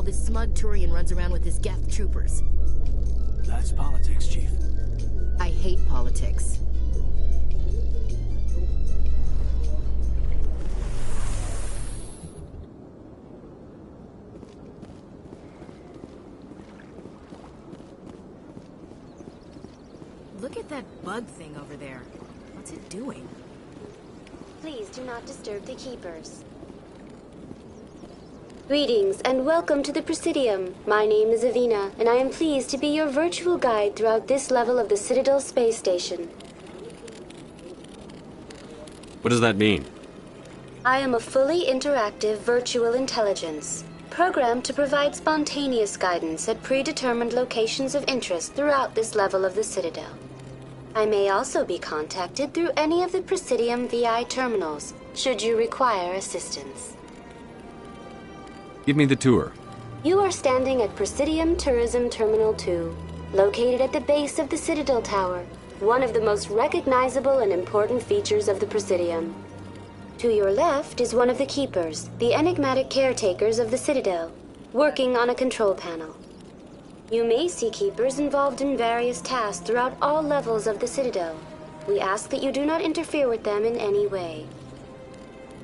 this smug Turian runs around with his Geth troopers. That's politics, Chief. I hate politics. Look at that bug thing over there. What's it doing? Please do not disturb the Keepers. Greetings and welcome to the Presidium. My name is Avina, and I am pleased to be your virtual guide throughout this level of the Citadel space station. What does that mean? I am a fully interactive virtual intelligence, programmed to provide spontaneous guidance at predetermined locations of interest throughout this level of the Citadel. I may also be contacted through any of the Presidium VI terminals, should you require assistance. Give me the tour. You are standing at Presidium Tourism Terminal 2, located at the base of the Citadel Tower, one of the most recognizable and important features of the Presidium. To your left is one of the Keepers, the enigmatic caretakers of the Citadel, working on a control panel. You may see Keepers involved in various tasks throughout all levels of the Citadel. We ask that you do not interfere with them in any way.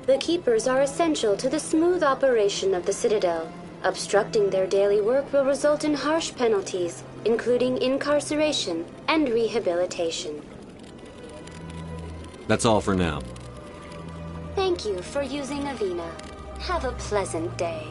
The Keepers are essential to the smooth operation of the Citadel. Obstructing their daily work will result in harsh penalties, including incarceration and rehabilitation. That's all for now. Thank you for using Avina. Have a pleasant day.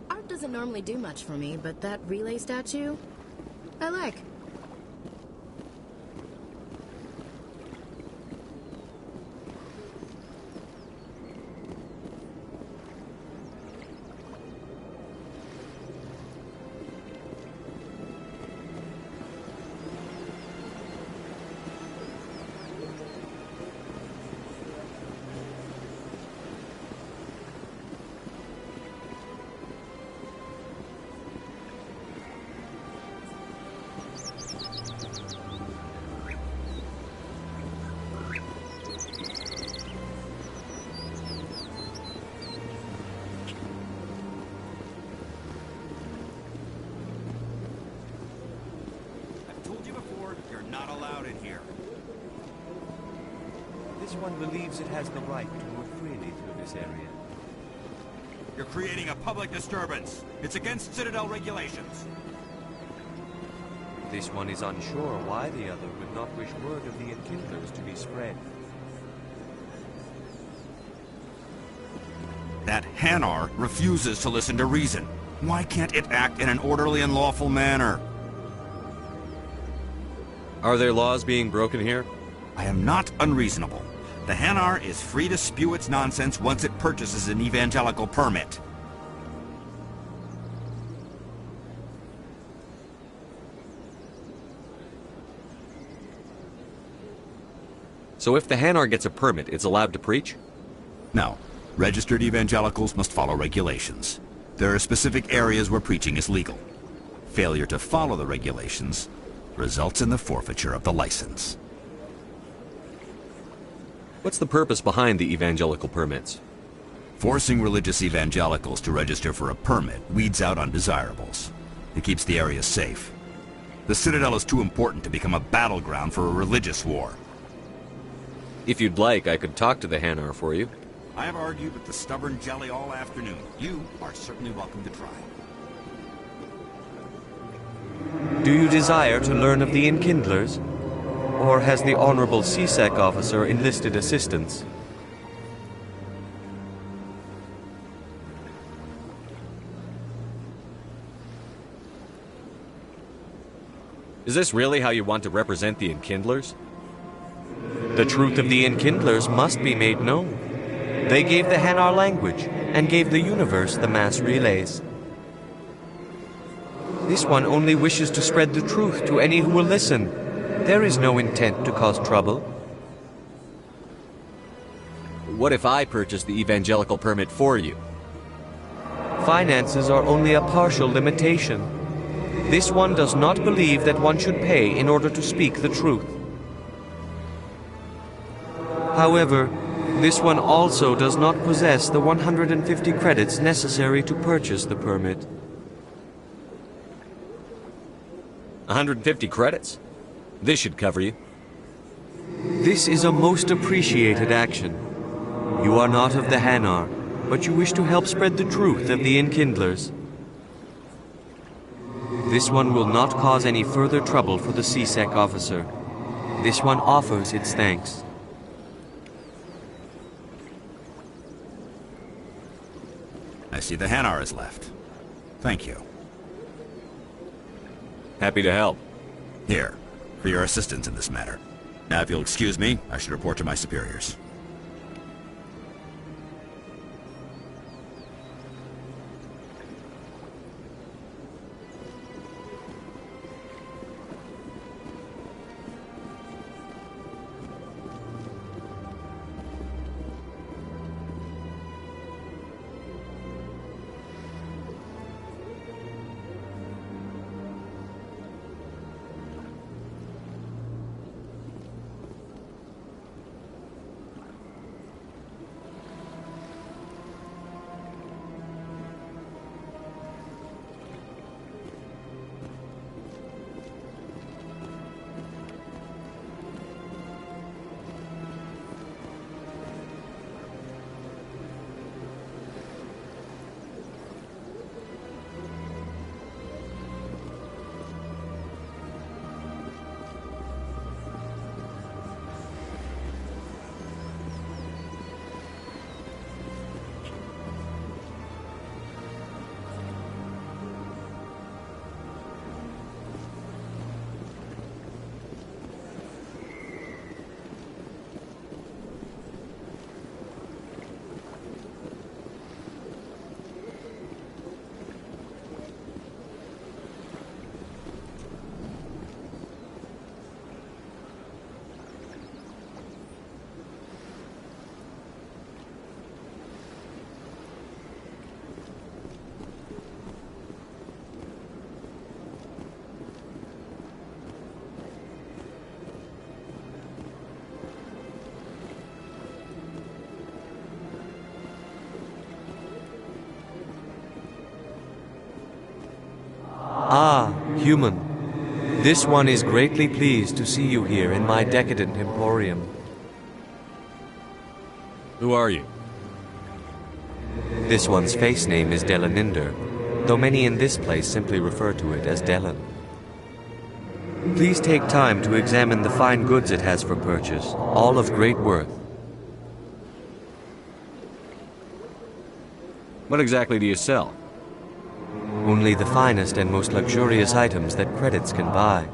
Art doesn't normally do much for me, but that relay statue, I like. Not allowed in here. This one believes it has the right to move freely through this area. You're creating a public disturbance. It's against Citadel regulations. This one is unsure why the other would not wish word of the Enkindlers to be spread. That Hanar refuses to listen to reason. Why can't it act in an orderly and lawful manner? Are there laws being broken here? I am not unreasonable. The Hanar is free to spew its nonsense once it purchases an evangelical permit. So if the Hanar gets a permit, it's allowed to preach? No. Registered evangelicals must follow regulations. There are specific areas where preaching is legal. Failure to follow the regulations results in the forfeiture of the license. What's the purpose behind the evangelical permits? Forcing religious evangelicals to register for a permit weeds out undesirables. It keeps the area safe. The Citadel is too important to become a battleground for a religious war. If you'd like, I could talk to the Hanar for you. I have argued with the stubborn jelly all afternoon. You are certainly welcome to try. Do you desire to learn of the Enkindlers? Or has the Honorable CSEC officer enlisted assistance? Is this really how you want to represent the Enkindlers? The truth of the Enkindlers must be made known. They gave the Hanar language and gave the universe the mass relays. This one only wishes to spread the truth to any who will listen. There is no intent to cause trouble. What if I purchase the evangelical permit for you? Finances are only a partial limitation. This one does not believe that one should pay in order to speak the truth. However, this one also does not possess the 150 credits necessary to purchase the permit. 150 credits? This should cover you. This is a most appreciated action. You are not of the Hanar, but you wish to help spread the truth of the Enkindlers. This one will not cause any further trouble for the CSEC officer. This one offers its thanks. I see the Hanar is left. Thank you. Happy to help. Here, for your assistance in this matter. Now, if you'll excuse me, I should report to my superiors. Ah, human. This one is greatly pleased to see you here in my decadent emporium. Who are you? This one's face name is Delaninder, though many in this place simply refer to it as Delan. Please take time to examine the fine goods it has for purchase, all of great worth. What exactly do you sell? Only the finest and most luxurious items that credits can buy.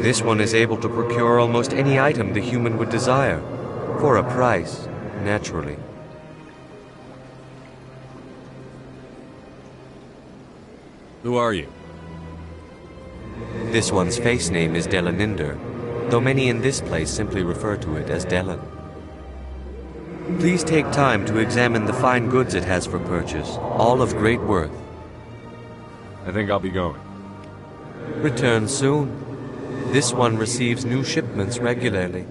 This one is able to procure almost any item the human would desire, for a price, naturally. Who are you? This one's face name is Delaninder, though many in this place simply refer to it as Delan. Please take time to examine the fine goods it has for purchase, all of great worth. I think I'll be going. Return soon. This one receives new shipments regularly.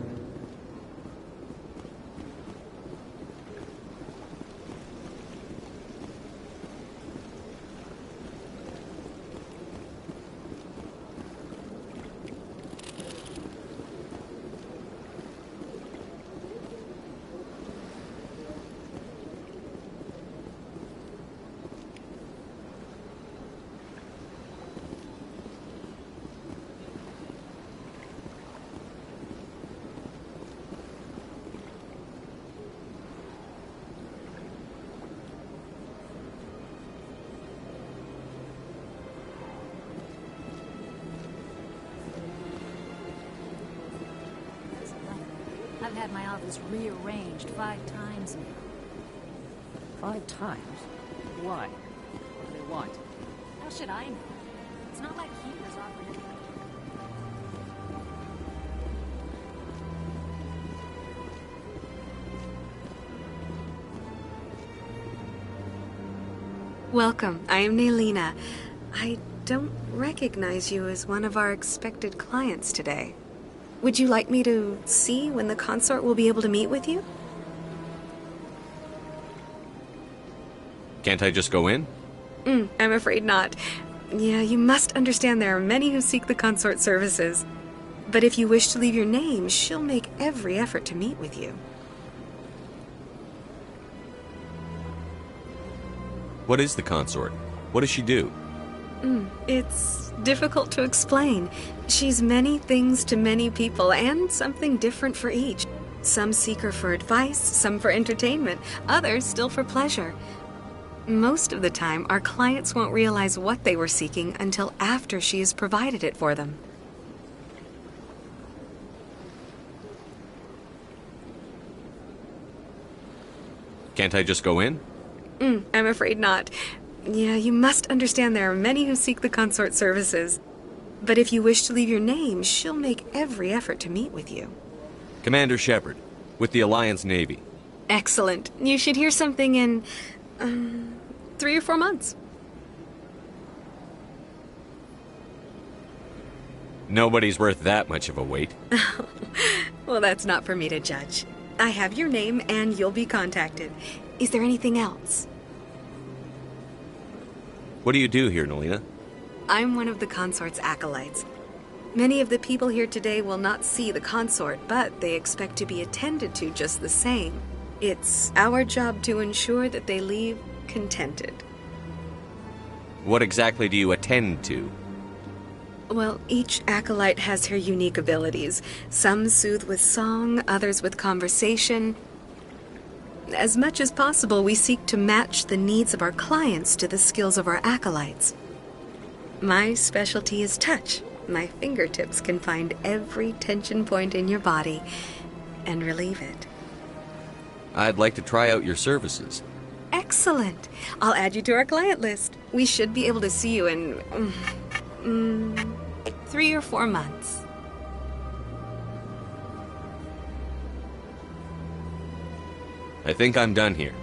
I've had my office rearranged 5 times now. 5 times? Why? What do they want? How should I know? It's not like he was offering it. Welcome. I am Nailina. I don't recognize you as one of our expected clients today. Would you like me to see when the consort will be able to meet with you? Can't I just go in? I'm afraid not. Yeah, you must understand there are many who seek the consort services. But if you wish to leave your name, she'll make every effort to meet with you. What is the consort? What does she do? It's difficult to explain. She's many things to many people, and something different for each. Some seek her for advice, some for entertainment, others still for pleasure. Most of the time, our clients won't realize what they were seeking until after she has provided it for them. Can't I just go in? I'm afraid not. Yeah, you must understand there are many who seek the consort services. But if you wish to leave your name, she'll make every effort to meet with you. Commander Shepard, with the Alliance Navy. Excellent. You should hear something in 3 or 4 months. Nobody's worth that much of a wait. Well, that's not for me to judge. I have your name and you'll be contacted. Is there anything else? What do you do here, Nailina? I'm one of the consort's acolytes. Many of the people here today will not see the consort, but they expect to be attended to just the same. It's our job to ensure that they leave contented. What exactly do you attend to? Well, each acolyte has her unique abilities. Some soothe with song, others with conversation. As much as possible, we seek to match the needs of our clients to the skills of our acolytes. My specialty is touch. My fingertips can find every tension point in your body and relieve it. I'd like to try out your services. Excellent. I'll add you to our client list. We should be able to see you in 3 or 4 months. I think I'm done here.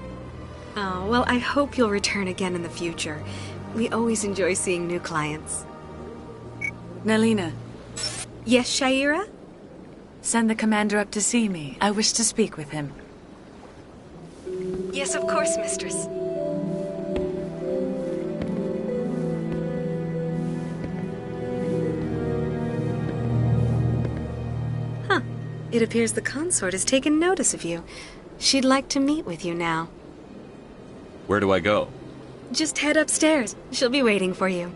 Oh, well, I hope you'll return again in the future. We always enjoy seeing new clients. Nailina, Yes, Shaira? send the commander up to see me. I wish to speak with him. Yes, of course, mistress. Huh. It appears the consort has taken notice of you. She'd like to meet with you now. Where do I go? Just head upstairs. She'll be waiting for you.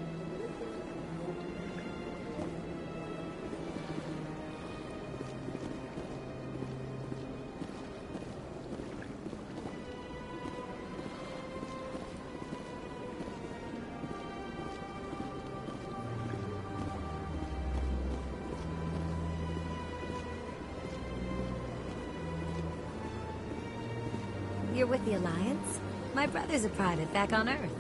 You're with the Alliance? My brother's a private back on Earth.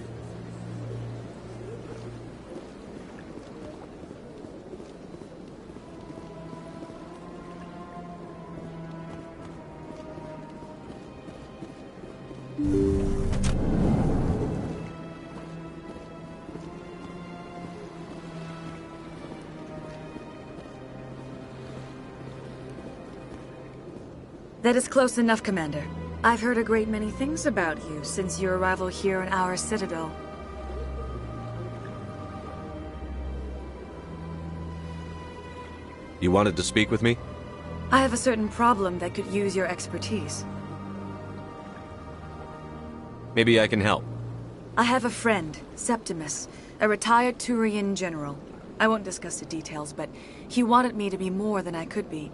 That is close enough, Commander. I've heard a great many things about you since your arrival here in our citadel. You wanted to speak with me? I have a certain problem that could use your expertise. Maybe I can help. I have a friend, Septimus, a retired Turian general. I won't discuss the details, but he wanted me to be more than I could be.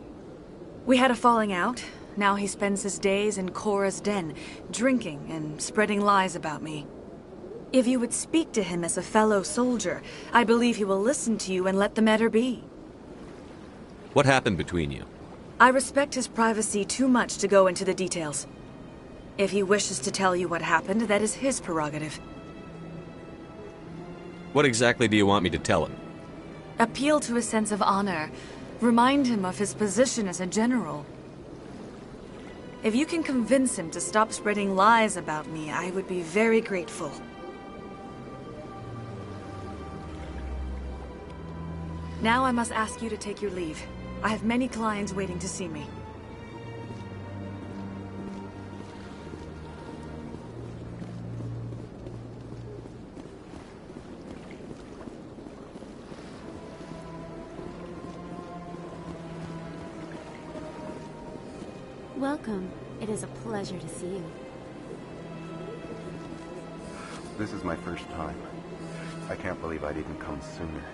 We had a falling out. Now he spends his days in Korra's den, drinking and spreading lies about me. If you would speak to him as a fellow soldier, I believe he will listen to you and let the matter be. What happened between you? I respect his privacy too much to go into the details. If he wishes to tell you what happened, that is his prerogative. What exactly do you want me to tell him? Appeal to his sense of honor. Remind him of his position as a general. If you can convince him to stop spreading lies about me, I would be very grateful. Now I must ask you to take your leave. I have many clients waiting to see me. Welcome. It is a pleasure to see you. This is my first time. I can't believe I didn't come sooner.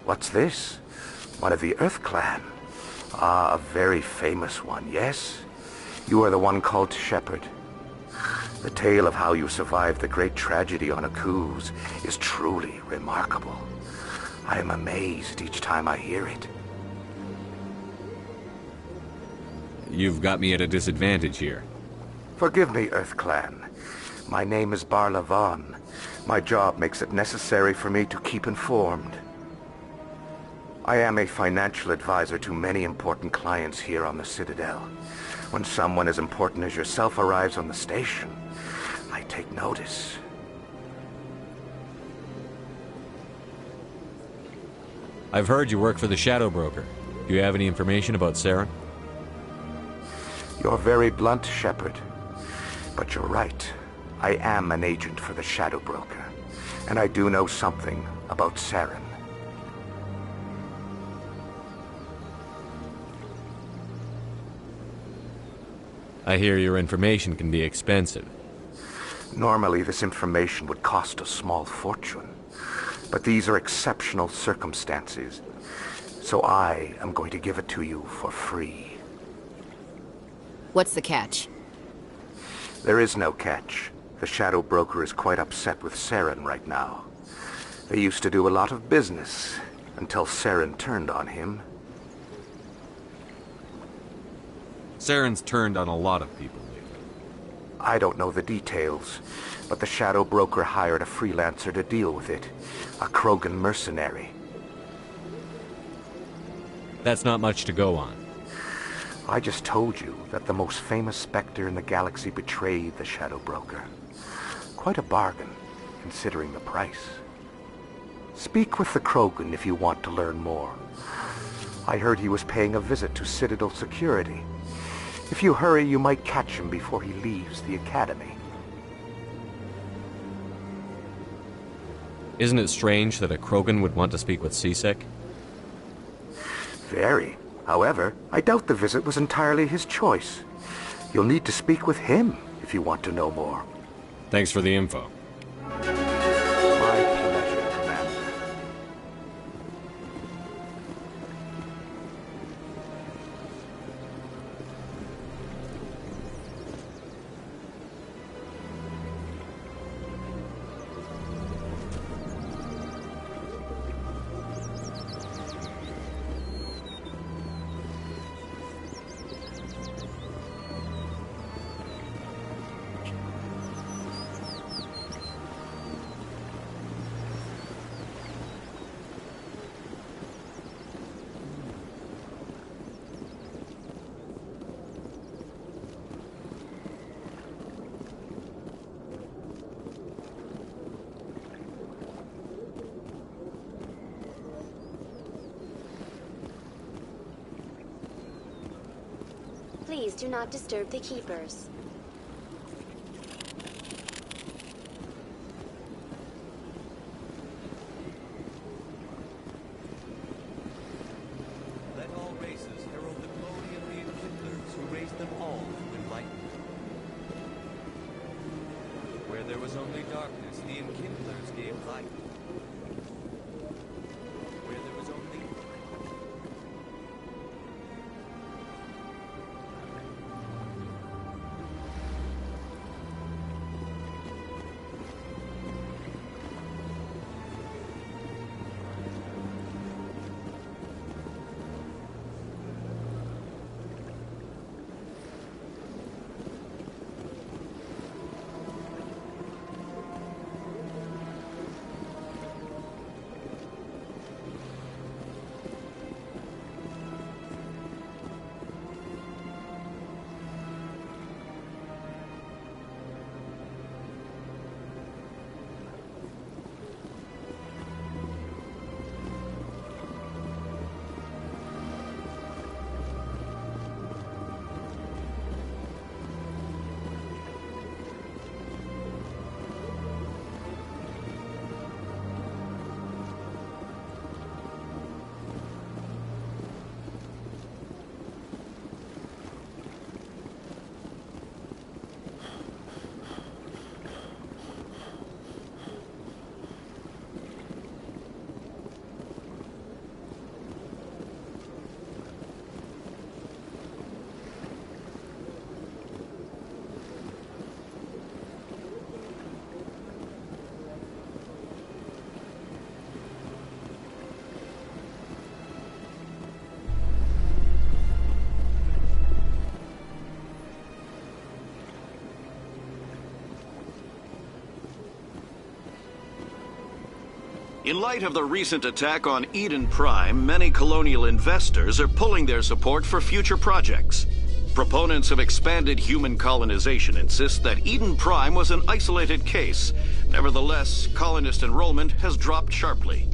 What's this? One of the Earth Clan. Ah, a very famous one, yes? You are the one called Shepard. The tale of how you survived the great tragedy on Akuz is truly remarkable. I am amazed each time I hear it. You've got me at a disadvantage here. Forgive me, Earth Clan. My name is Barla Vaughn. My job makes it necessary for me to keep informed. I am a financial advisor to many important clients here on the Citadel. When someone as important as yourself arrives on the station, I take notice. I've heard you work for the Shadow Broker. Do you have any information about Saren? You're very blunt, Shepard. But you're right. I am an agent for the Shadow Broker. And I do know something about Saren. I hear your information can be expensive. Normally, this information would cost a small fortune. But these are exceptional circumstances. So I am going to give it to you for free. What's the catch? There is no catch. The Shadow Broker is quite upset with Saren right now. They used to do a lot of business until Saren turned on him. Saren's turned on a lot of people lately. I don't know the details, but the Shadow Broker hired a freelancer to deal with it. A Krogan mercenary. That's not much to go on. I just told you that the most famous Spectre in the galaxy betrayed the Shadow Broker. Quite a bargain, considering the price. Speak with the Krogan if you want to learn more. I heard he was paying a visit to Citadel security. If you hurry, you might catch him before he leaves the Academy. Isn't it strange that a Krogan would want to speak with C-Sec? Very. However, I doubt the visit was entirely his choice. You'll need to speak with him if you want to know more. Thanks for the info. My pleasure, Commander. Please do not disturb the keepers. Let all races herald the glory of the Enkindlers who raised them all to enlightenment. Where there was only darkness, the Enkindlers gave light. Where there was only... In light of the recent attack on Eden Prime, many colonial investors are pulling their support for future projects. Proponents of expanded human colonization insist that Eden Prime was an isolated case. Nevertheless, colonist enrollment has dropped sharply.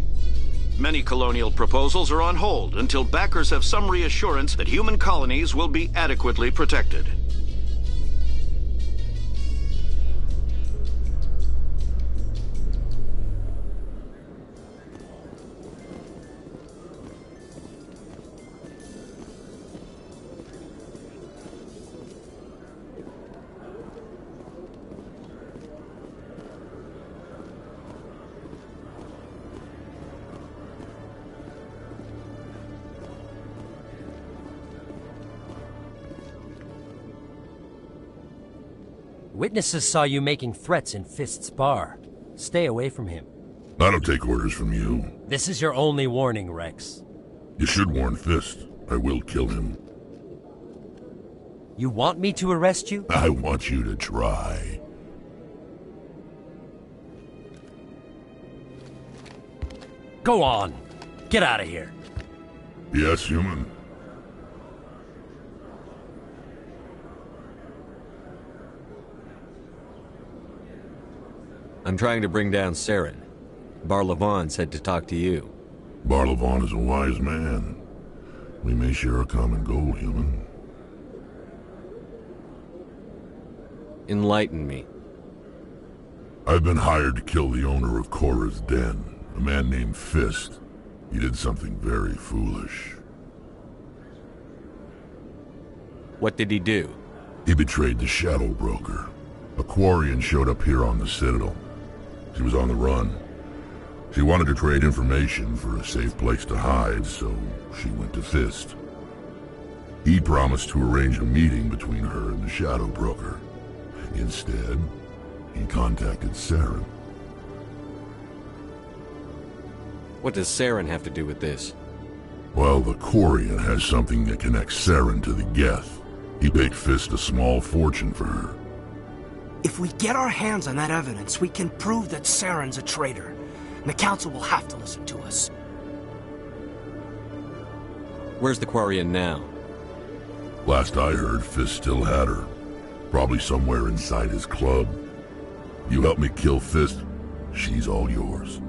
Many colonial proposals are on hold until backers have some reassurance that human colonies will be adequately protected. Witnesses saw you making threats in Fist's bar. Stay away from him. I don't take orders from you. This is your only warning, Rex. You should warn Fist. I will kill him. You want me to arrest you? I want you to try. Go on. Get out of here. Yes, human. I'm trying to bring down Saren. Barlavon said to talk to you. Barlavon is a wise man. We may share a common goal, human. Enlighten me. I've been hired to kill the owner of Korra's Den, a man named Fist. He did something very foolish. What did he do? He betrayed the Shadow Broker. A Quarian showed up here on the Citadel. She was on the run. She wanted to trade information for a safe place to hide, so she went to Fist. He promised to arrange a meeting between her and the Shadow Broker. Instead, he contacted Saren. What does Saren have to do with this? Well, the Quarian has something that connects Saren to the Geth. He paid Fist a small fortune for her. If we get our hands on that evidence, we can prove that Saren's a traitor. And the Council will have to listen to us. Where's the Quarian now? Last I heard, Fist still had her. Probably somewhere inside his club. You help me kill Fist, she's all yours.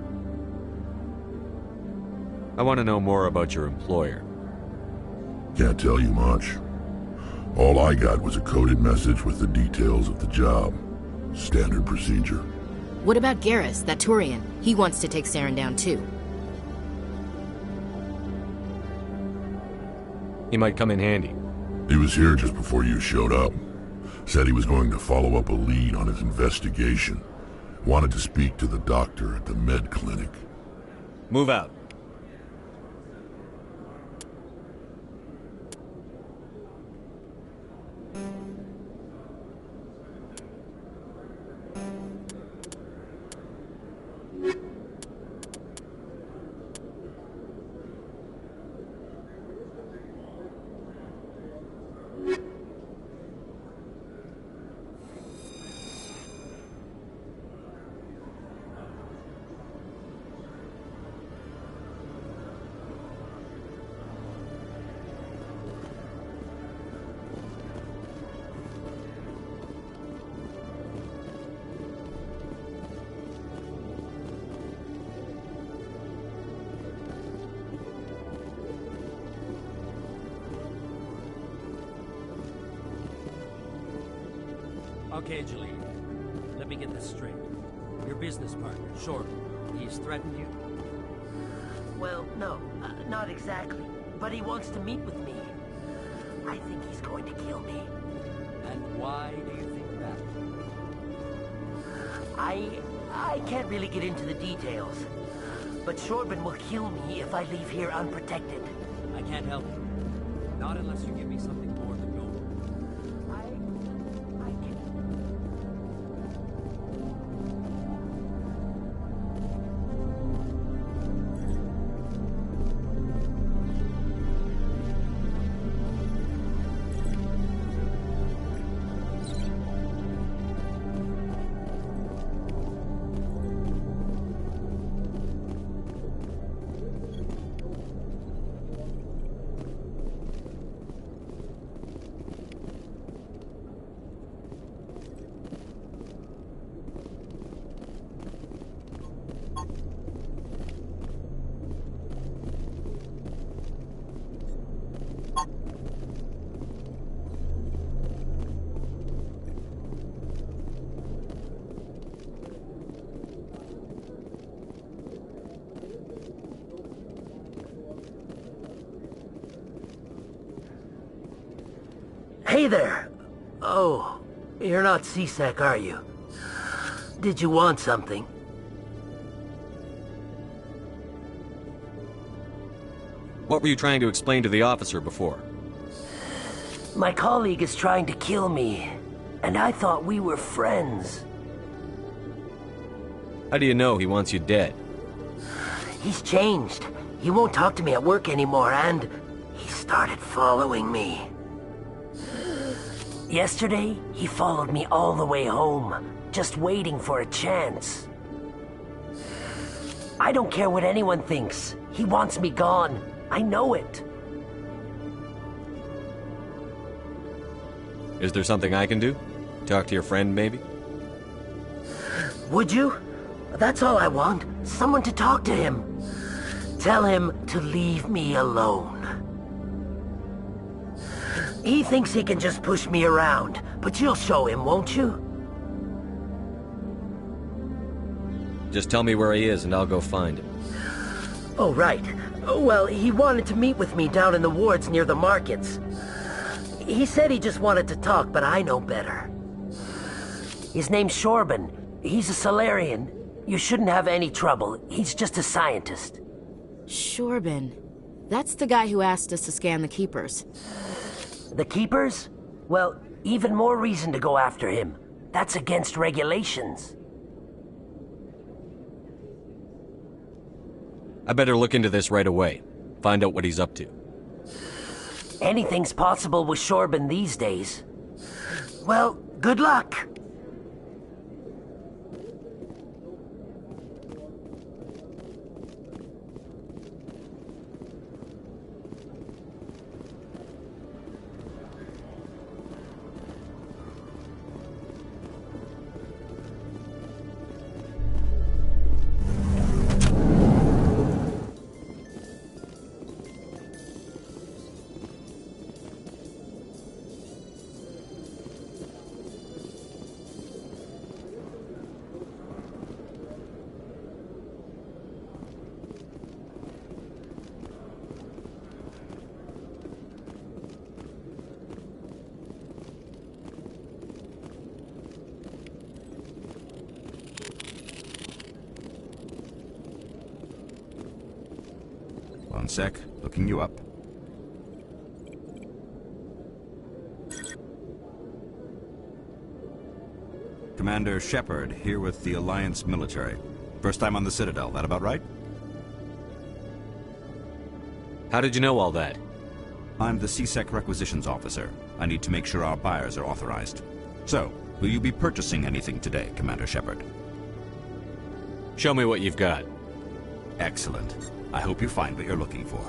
I want to know more about your employer. Can't tell you much. All I got was a coded message with the details of the job. Standard procedure. What about Garrus, that Turian? He wants to take Saren down too. He might come in handy. He was here just before you showed up. Said he was going to follow up a lead on his investigation. Wanted to speak to the doctor at the med clinic. Move out. Okay, Jaleel. Let me get this straight. Your business partner, Shepard, he's threatened you? Well, no, not exactly. But he wants to meet with me. I think he's going to kill me. And why do you think that? I can't really get into the details. But Shorban will kill me if I leave here unprotected. I can't help you. Not unless you give me something more than gold. Hey there! Oh, you're not C-Sec, are you? Did you want something? What were you trying to explain to the officer before? My colleague is trying to kill me, and I thought we were friends. How do you know he wants you dead? He's changed. He won't talk to me at work anymore, and he started following me. Yesterday, he followed me all the way home, just waiting for a chance. I don't care what anyone thinks. He wants me gone. I know it. Is there something I can do? Talk to your friend, maybe? Would you? That's all I want. Someone to talk to him. Tell him to leave me alone. He thinks he can just push me around, but you'll show him, won't you? Just tell me where he is and I'll go find him. Oh, right. Well, he wanted to meet with me down in the wards near the markets. He said he just wanted to talk, but I know better. His name's Shorban. He's a Solarian. You shouldn't have any trouble. He's just a scientist. Shorban. That's the guy who asked us to scan the Keepers. The Keepers? Well, even more reason to go after him. That's against regulations. I better look into this right away. Find out what he's up to. Anything's possible with Shorban these days. Well, good luck. sec. Looking you up. Commander Shepard, here with the Alliance military. First time on the Citadel, that about right? How did you know all that? I'm the CSEC requisitions officer. I need to make sure our buyers are authorized. So, will you be purchasing anything today, Commander Shepard? Show me what you've got. Excellent. I hope you find what you're looking for.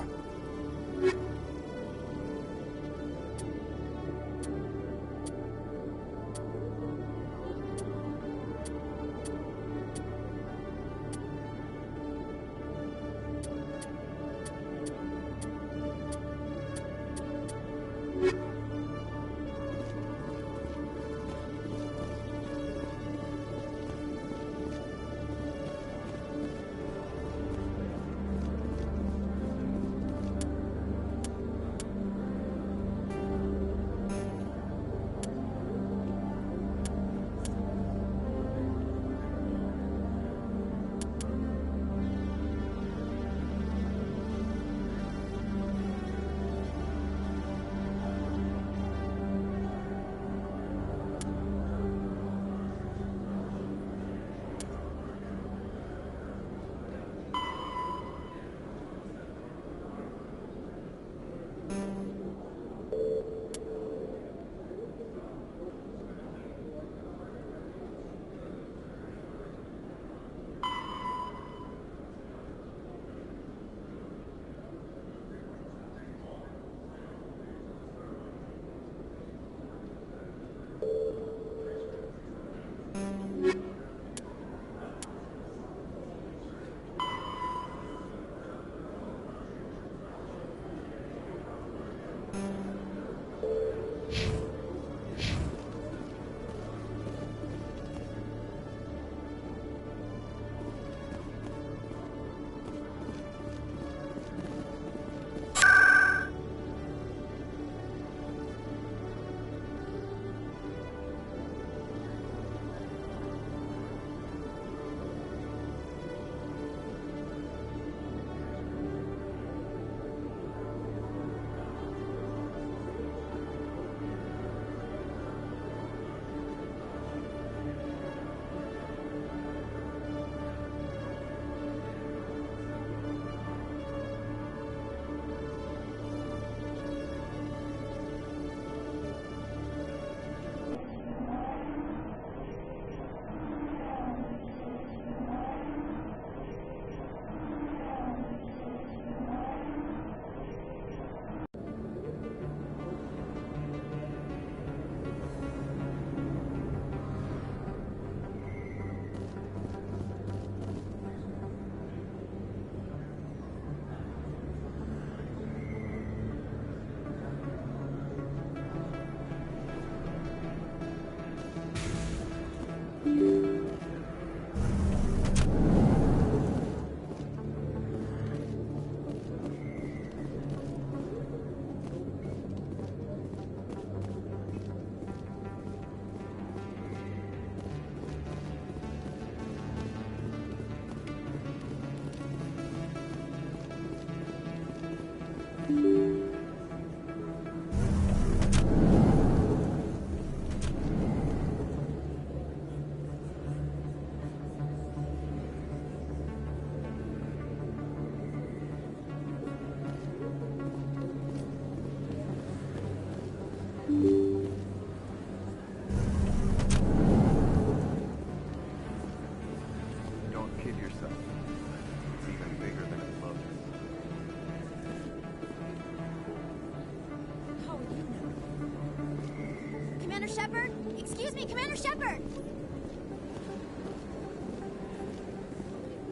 Shepard? Excuse me, Commander Shepard!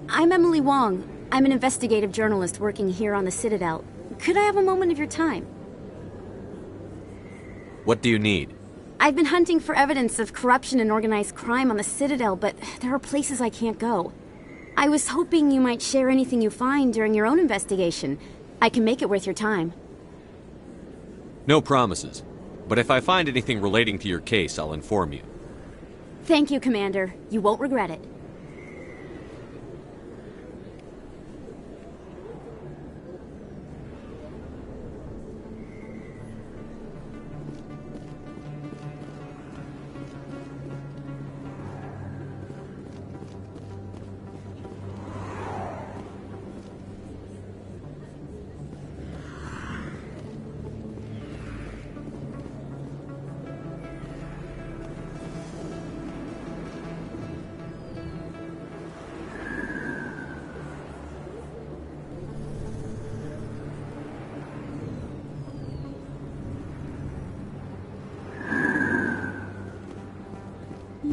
I'm Emily Wong. I'm an investigative journalist working here on the Citadel. Could I have a moment of your time? What do you need? I've been hunting for evidence of corruption and organized crime on the Citadel, but there are places I can't go. I was hoping you might share anything you find during your own investigation. I can make it worth your time. No promises. But if I find anything relating to your case, I'll inform you. Thank you, Commander. You won't regret it. I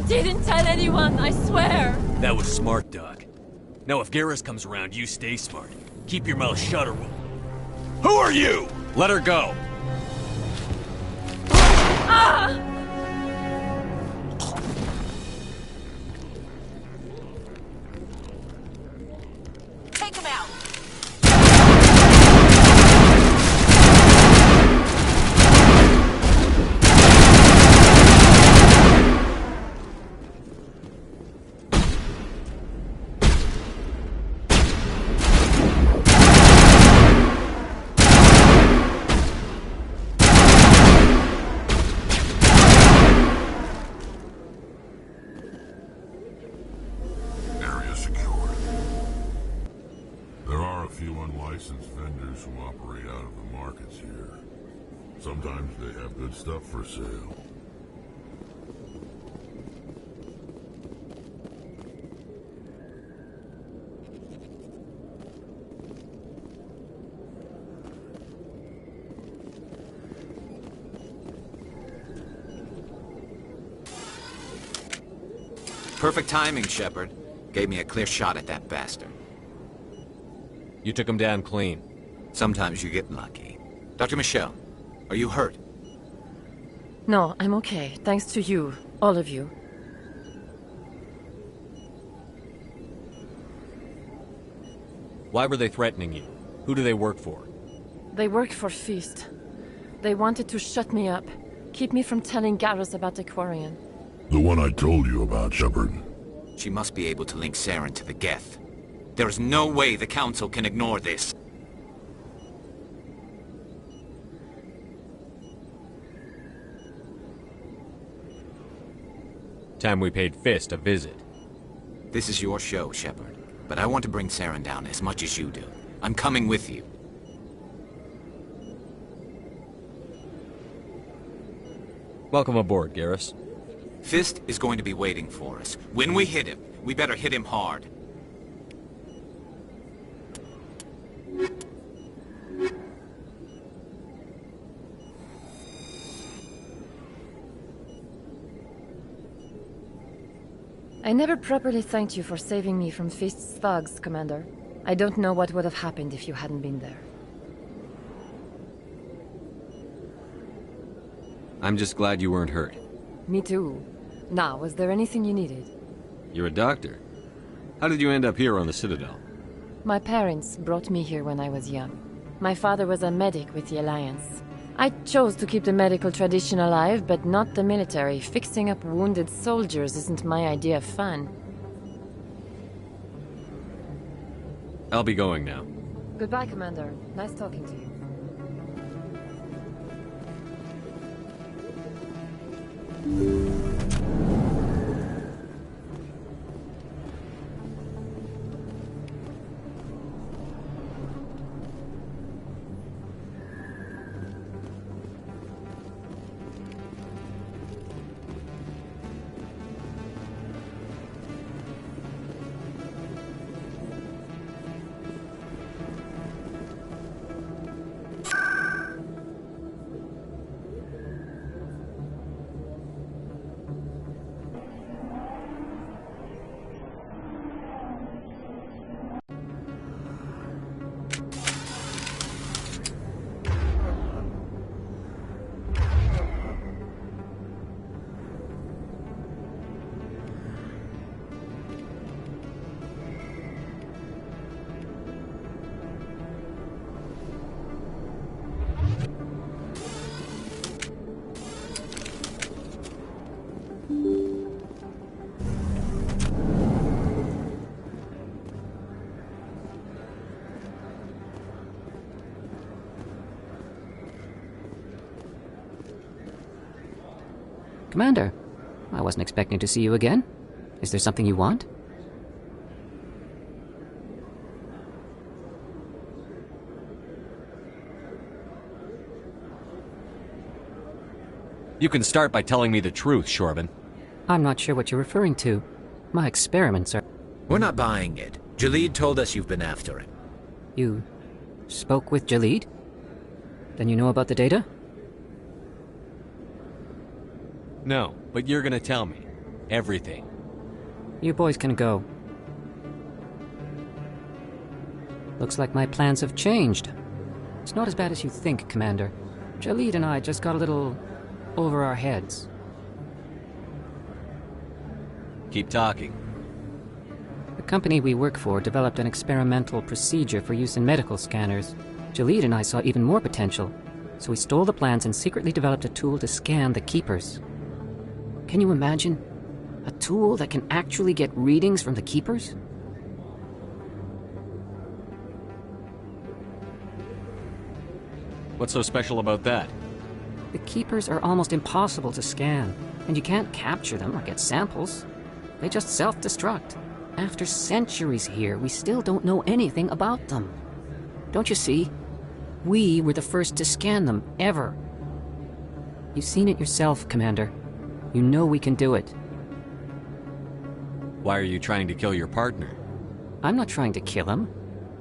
didn't tell anyone, I swear! That was smart, Doc. Now if Garrus comes around, you stay smart. Keep your mouth shut or we'll... Who are you? Let her go. Ah! Take him out! Area secured. There are a few unlicensed vendors who operate out of the markets here. Sometimes they have good stuff for sale. Perfect timing, Shepard. Gave me a clear shot at that bastard. You took him down clean. Sometimes you get lucky. Dr. Michelle, are you hurt? No, I'm okay. Thanks to you. All of you. Why were they threatening you? Who do they work for? They work for Feast. They wanted to shut me up. Keep me from telling Garrus about the Quarian. The one I told you about, Shepard. She must be able to link Saren to the Geth. There is no way the Council can ignore this. Time we paid Fist a visit. This is your show, Shepard. But I want to bring Saren down as much as you do. I'm coming with you. Welcome aboard, Garrus. Fist is going to be waiting for us. When we hit him, we better hit him hard. I never properly thanked you for saving me from Fist's thugs, Commander. I don't know what would have happened if you hadn't been there. I'm just glad you weren't hurt. Me too. Now, was there anything you needed? You're a doctor. How did you end up here on the Citadel? My parents brought me here when I was young. My father was a medic with the Alliance. I chose to keep the medical tradition alive, but not the military. Fixing up wounded soldiers isn't my idea of fun. I'll be going now. Goodbye, Commander. Nice talking to you. Commander, I wasn't expecting to see you again. Is there something you want? You can start by telling me the truth, Shorban. I'm not sure what you're referring to. My experiments are... We're not buying it. Jalid told us you've been after him. You spoke with Jalid? Then you know about the data? No, but you're gonna tell me. Everything. You boys can go. Looks like my plans have changed. It's not as bad as you think, Commander. Jalid and I just got a little over our heads. Keep talking. The company we work for developed an experimental procedure for use in medical scanners. Jalid and I saw even more potential, so we stole the plans and secretly developed a tool to scan the Keepers. Can you imagine? A tool that can actually get readings from the Keepers? What's so special about that? The Keepers are almost impossible to scan, and you can't capture them or get samples. They just self-destruct. After centuries here, we still don't know anything about them. Don't you see? We were the first to scan them, ever. You've seen it yourself, Commander. You know we can do it. Why are you trying to kill your partner? I'm not trying to kill him.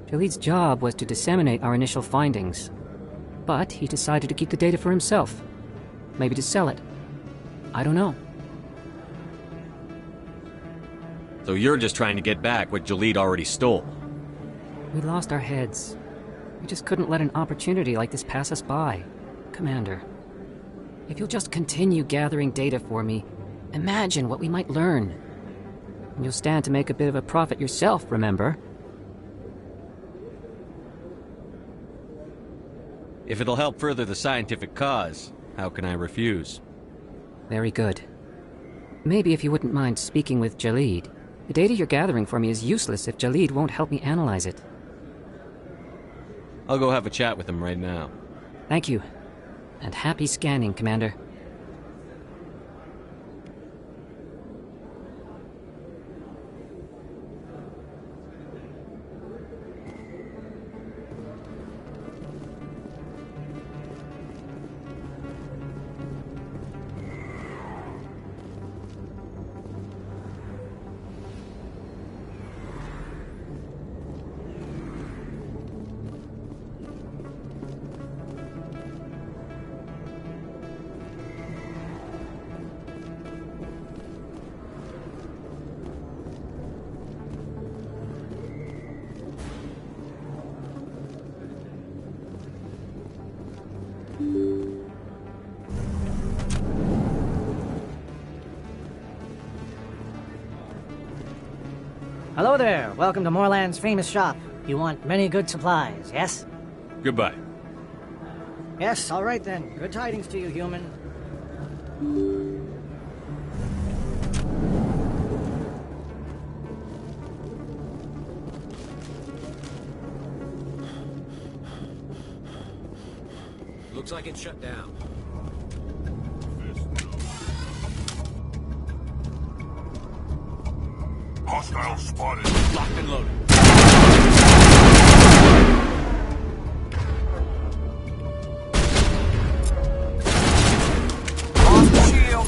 Jalid's job was to disseminate our initial findings. But he decided to keep the data for himself. Maybe to sell it. I don't know. So you're just trying to get back what Jalid already stole? We lost our heads. We just couldn't let an opportunity like this pass us by. Commander, if you'll just continue gathering data for me, imagine what we might learn. And you'll stand to make a bit of a profit yourself, remember? If it'll help further the scientific cause, how can I refuse? Very good. Maybe if you wouldn't mind speaking with Jalid. The data you're gathering for me is useless if Jalid won't help me analyze it. I'll go have a chat with him right now. Thank you. And happy scanning, Commander. Hello there. Welcome to Moorland's famous shop. You want many good supplies, yes? Goodbye. Yes, all right then. Good tidings to you, human. Looks like it's shut down. Hostile spotted. Locked and loaded. Off the shield.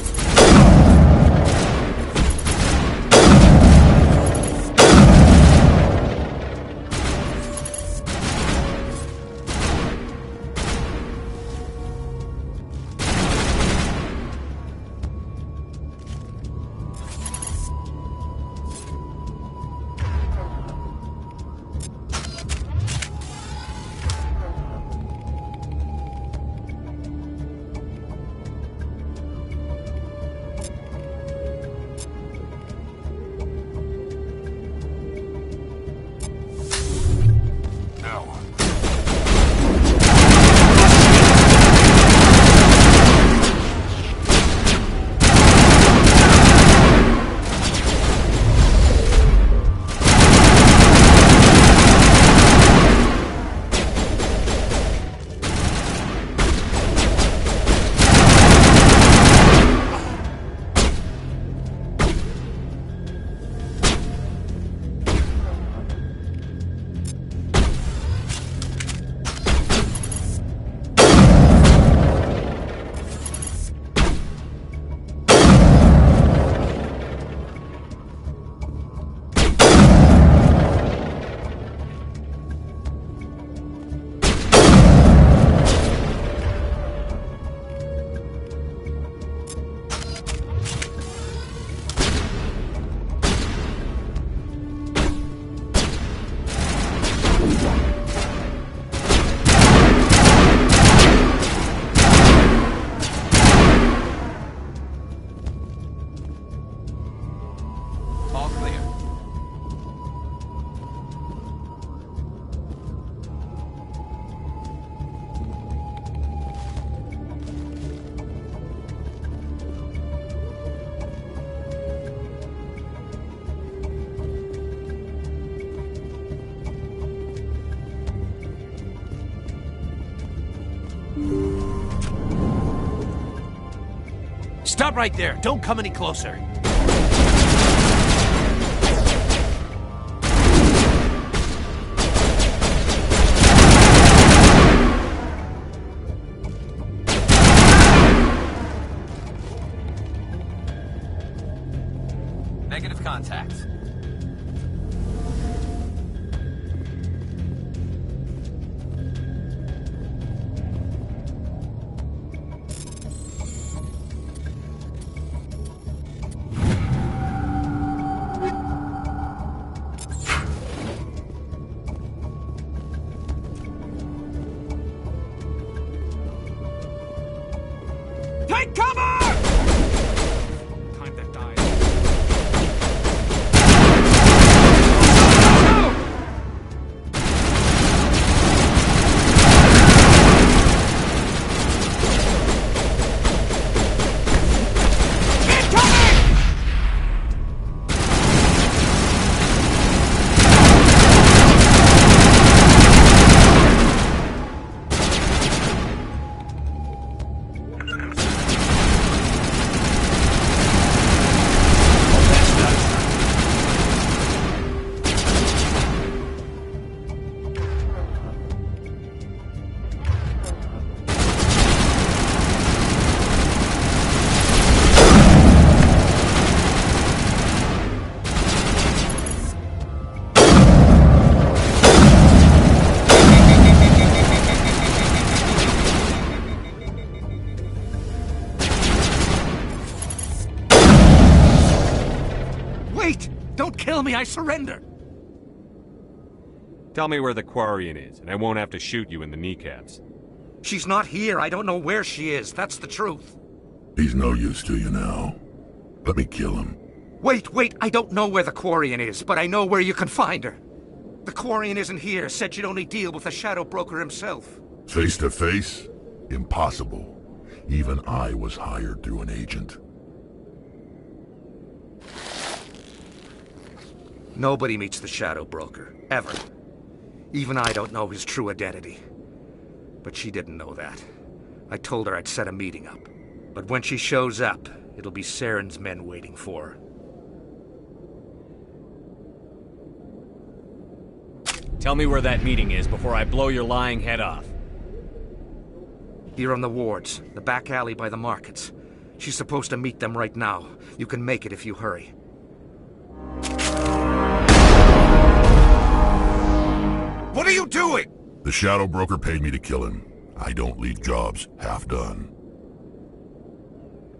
Stop right there. Don't come any closer. Negative contact. Take cover! Time that died. Wait! Don't kill me, I surrender! Tell me where the Quarian is, and I won't have to shoot you in the kneecaps. She's not here. I don't know where she is. That's the truth. He's no use to you now. Let me kill him. Wait! I don't know where the Quarian is, but I know where you can find her. The Quarian isn't here. Said she'd only deal with the Shadow Broker himself. Face to face? Impossible. Even I was hired through an agent. Nobody meets the Shadow Broker, ever. Even I don't know his true identity. But she didn't know that. I told her I'd set a meeting up. But when she shows up, it'll be Saren's men waiting for her. Tell me where that meeting is before I blow your lying head off. Here on the wards, the back alley by the markets. She's supposed to meet them right now. You can make it if you hurry. What are you doing? The Shadow Broker paid me to kill him. I don't leave jobs half done.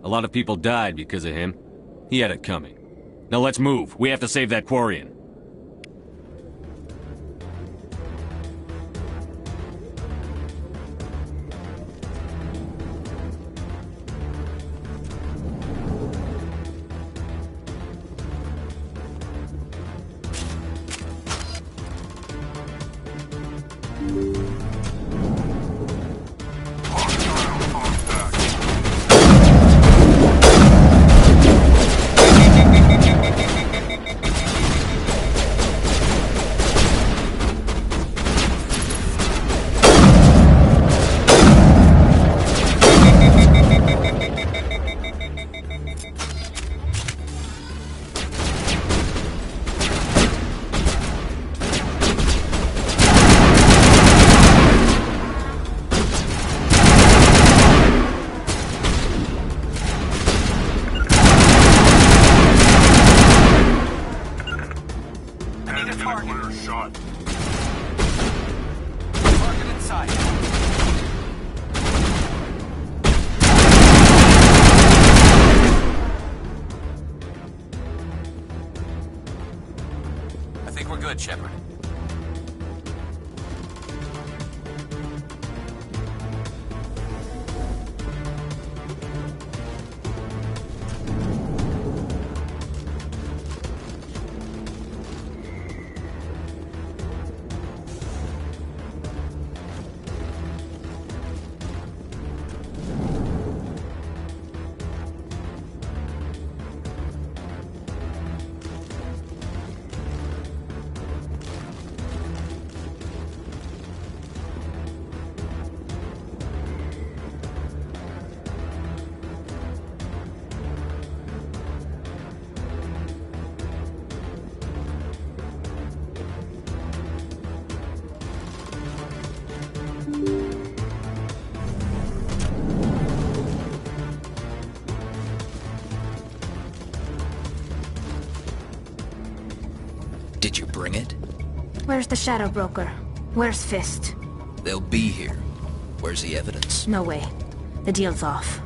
A lot of people died because of him. He had it coming. Now let's move. We have to save that Quarian. I think we're good, Shepard. Did you bring it? Where's the Shadow Broker? Where's Fist? They'll be here. Where's the evidence? No way. The deal's off.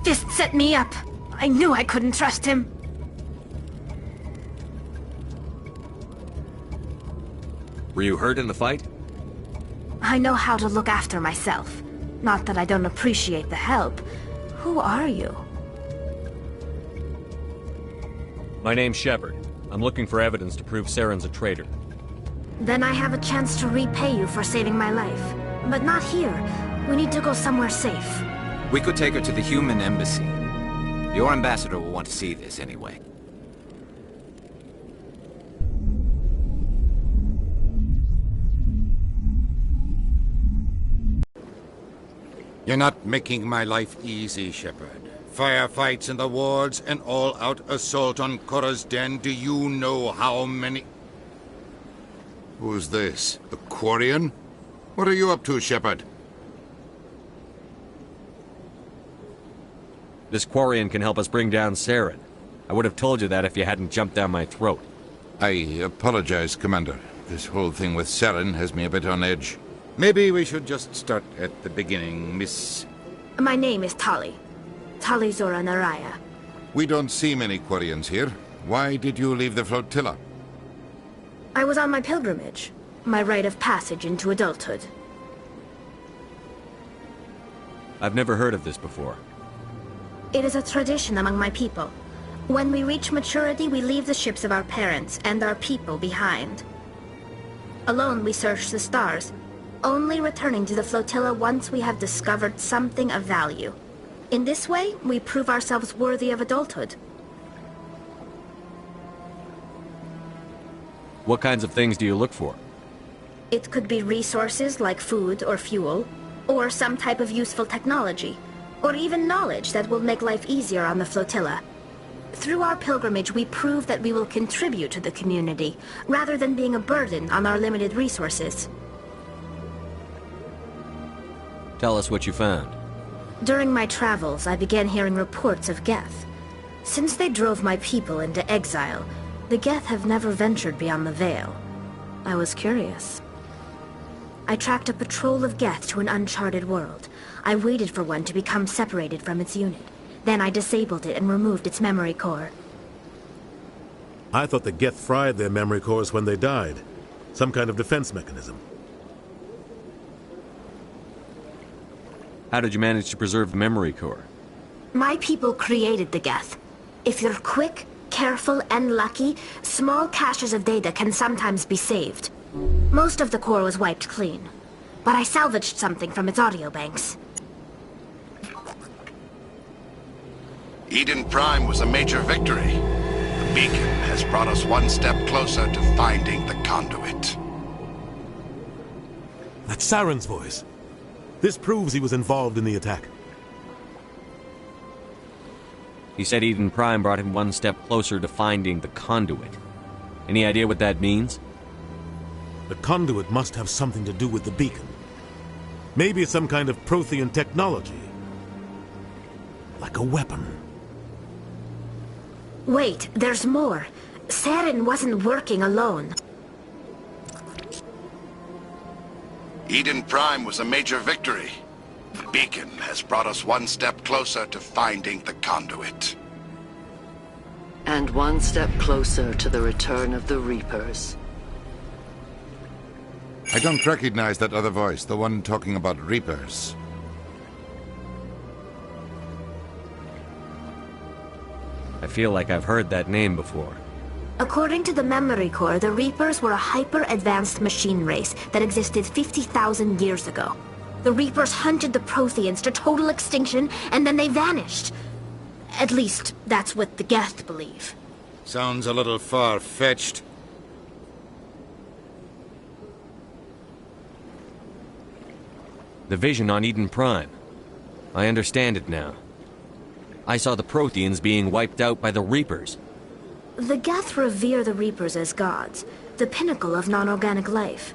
Fist set me up. I knew I couldn't trust him. Were you hurt in the fight? I know how to look after myself. Not that I don't appreciate the help. Who are you? My name's Shepard. I'm looking for evidence to prove Saren's a traitor. Then I have a chance to repay you for saving my life. But not here. We need to go somewhere safe. We could take her to the human embassy. Your ambassador will want to see this anyway. You're not making my life easy, Shepard. Firefights in the wards, an all-out assault on Korra's den. Do you know how many... Who's this? A Quarian? What are you up to, Shepard? This Quarian can help us bring down Saren. I would have told you that if you hadn't jumped down my throat. I apologize, Commander. This whole thing with Saren has me a bit on edge. Maybe we should just start at the beginning, Miss... My name is Tali. Tali Zora Naraya. We don't see many Quarians here. Why did you leave the flotilla? I was on my pilgrimage. My rite of passage into adulthood. I've never heard of this before. It is a tradition among my people. When we reach maturity, we leave the ships of our parents and our people behind. Alone, we search the stars, only returning to the flotilla once we have discovered something of value. In this way, we prove ourselves worthy of adulthood. What kinds of things do you look for? It could be resources like food or fuel, or some type of useful technology, or even knowledge that will make life easier on the flotilla. Through our pilgrimage, we prove that we will contribute to the community, rather than being a burden on our limited resources. Tell us what you found. During my travels, I began hearing reports of Geth. Since they drove my people into exile, the Geth have never ventured beyond the Veil. I was curious. I tracked a patrol of Geth to an uncharted world. I waited for one to become separated from its unit. Then I disabled it and removed its memory core. I thought the Geth fried their memory cores when they died. Some kind of defense mechanism. How did you manage to preserve the memory core? My people created the Geth. If you're quick, careful, and lucky, small caches of data can sometimes be saved. Most of the core was wiped clean, but I salvaged something from its audio banks. Eden Prime was a major victory. The beacon has brought us one step closer to finding the conduit. That's Saren's voice. This proves he was involved in the attack. He said Eden Prime brought him one step closer to finding the conduit. Any idea what that means? The conduit must have something to do with the beacon. Maybe it's some kind of Prothean technology. Like a weapon. Wait, there's more. Saren wasn't working alone. Eden Prime was a major victory. The beacon has brought us one step closer to finding the conduit. And one step closer to the return of the Reapers. I don't recognize that other voice, the one talking about Reapers. I feel like I've heard that name before. According to the memory core, the Reapers were a hyper-advanced machine race that existed 50,000 years ago. The Reapers hunted the Protheans to total extinction, and then they vanished. At least, that's what the Geth believe. Sounds a little far-fetched. The vision on Eden Prime. I understand it now. I saw the Protheans being wiped out by the Reapers. The Geth revere the Reapers as gods, the pinnacle of non-organic life.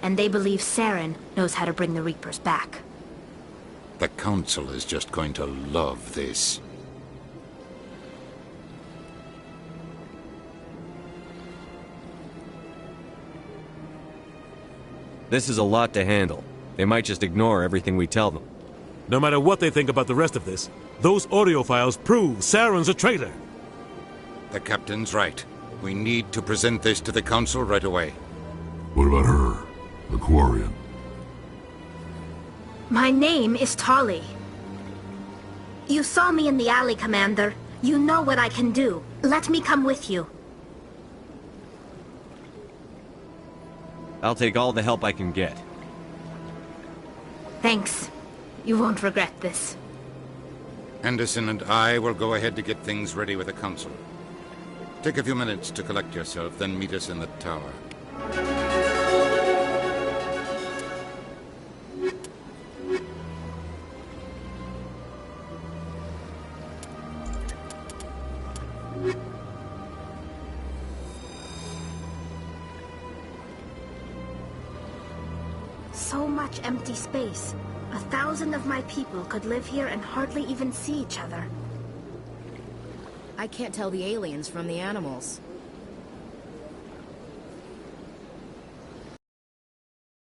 And they believe Saren knows how to bring the Reapers back. The Council is just going to love this. This is a lot to handle. They might just ignore everything we tell them. No matter what they think about the rest of this, those audio files prove Saren's a traitor. The Captain's right. We need to present this to the Council right away. What about her? The Quarian? My name is Tali. You saw me in the alley, Commander. You know what I can do. Let me come with you. I'll take all the help I can get. Thanks. You won't regret this. Anderson and I will go ahead to get things ready with the Council. Take a few minutes to collect yourself, then meet us in the tower. So much empty space. 1,000 of my people could live here and hardly even see each other. I can't tell the aliens from the animals.